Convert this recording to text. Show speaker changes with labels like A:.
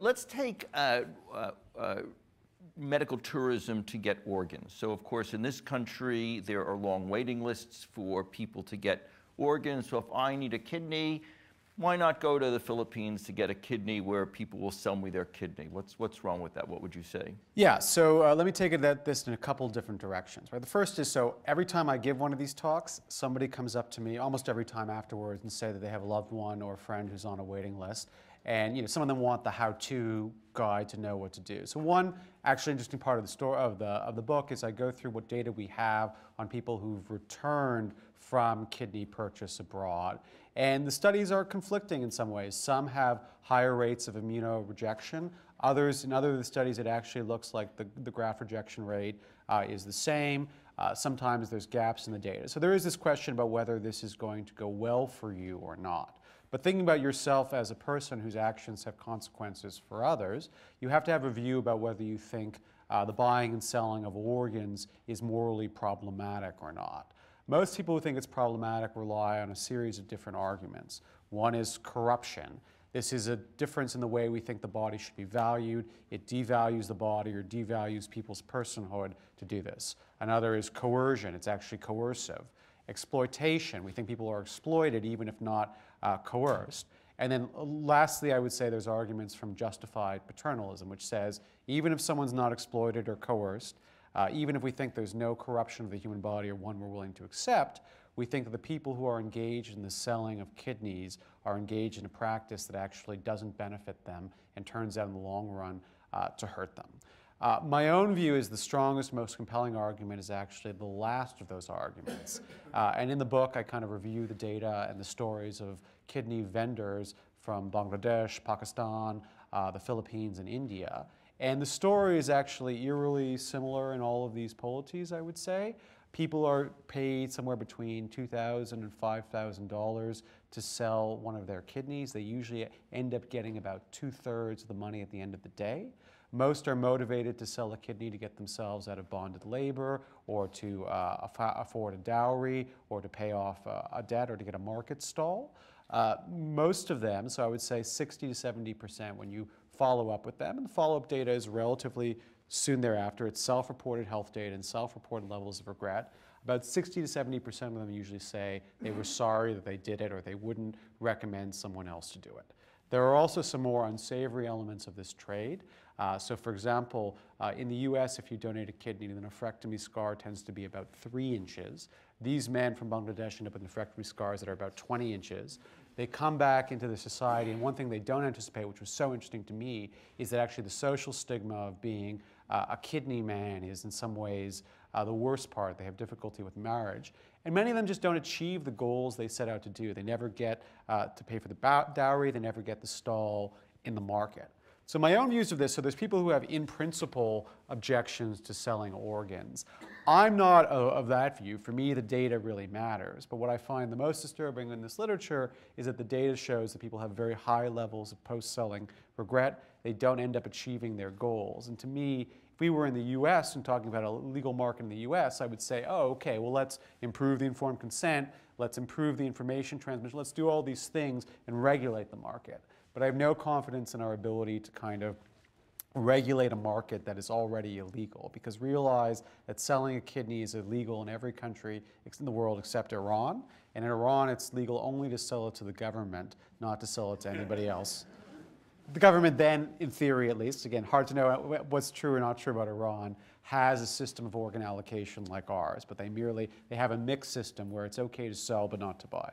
A: let's take medical tourism to get organs. So of course in this country there are long waiting lists for people to get organs. So if I need a kidney, why not go to the Philippines to get a kidney where people will sell me their kidney? What's wrong with that? What would you say?
B: Yeah, so let me take this in a couple different directions. Right? The first is, so every time I give one of these talks, somebody comes up to me almost every time afterwards and say that they have a loved one or a friend who's on a waiting list. And some of them want the how-to guide to know what to do. So one actually interesting part of the story of the book is I go through what data we have on people who've returned from kidney purchase abroad. And the studies are conflicting in some ways. Some have higher rates of immunorejection. Others, in other of the studies, it actually looks like the graft rejection rate is the same. Sometimes there's gaps in the data. So there is this question about whether this is going to go well for you or not. But thinking about yourself as a person whose actions have consequences for others, you have to have a view about whether you think the buying and selling of organs is morally problematic or not. Most people who think it's problematic rely on a series of different arguments. One is corruption. This is a difference in the way we think the body should be valued. It devalues the body or devalues people's personhood to do this. Another is coercion. It's actually coercive. Exploitation. We think people are exploited even if not coerced. And then lastly, I would say there's arguments from justified paternalism, which says even if someone's not exploited or coerced, even if we think there's no corruption of the human body or one we're willing to accept, we think that the people who are engaged in the selling of kidneys are engaged in a practice that actually doesn't benefit them and turns out in the long run to hurt them. My own view is the strongest, most compelling argument is actually the last of those arguments. And in the book, I kind of review the data and the stories of kidney vendors from Bangladesh, Pakistan, the Philippines, and India. And the story is actually eerily similar in all of these polities, I would say. People are paid somewhere between $2,000 and $5,000 to sell one of their kidneys. They usually end up getting about 2/3 of the money at the end of the day. Most are motivated to sell a kidney to get themselves out of bonded labor or to afford a dowry or to pay off a debt or to get a market stall. Most of them, so I would say 60 to 70% when you follow up with them, and the follow-up data is relatively soon thereafter. It's self-reported health data and self-reported levels of regret. About 60 to 70% of them usually say they were sorry that they did it or they wouldn't recommend someone else to do it. There are also some more unsavory elements of this trade. So for example, in the US, if you donate a kidney, the nephrectomy scar tends to be about 3 inches. These men from Bangladesh end up with nephrectomy scars that are about 20 inches. They come back into the society, and one thing they don't anticipate, which was so interesting to me, is that actually the social stigma of being a kidney man is in some ways the worst part. They have difficulty with marriage. And many of them just don't achieve the goals they set out to do. They never get to pay for the dowry. They never get the stall in the market. So my own views of this, so there's people who have in principle objections to selling organs. I'm not of that view. For me, the data really matters. But what I find the most disturbing in this literature is that the data shows that people have very high levels of post-selling regret. They don't end up achieving their goals. And to me, if we were in the US and talking about a legal market in the US, I would say, oh, okay, well, let's improve the informed consent. Let's improve the information transmission. Let's do all these things and regulate the market. But I have no confidence in our ability to kind of regulate a market that is already illegal, because realize that selling a kidney is illegal in every country in the world except Iran. And in Iran, it's legal only to sell it to the government, not to sell it to anybody else. The government then, in theory at least, again, hard to know what's true or not true about Iran, has a system of organ allocation like ours, but they have a mixed system where it's okay to sell but not to buy.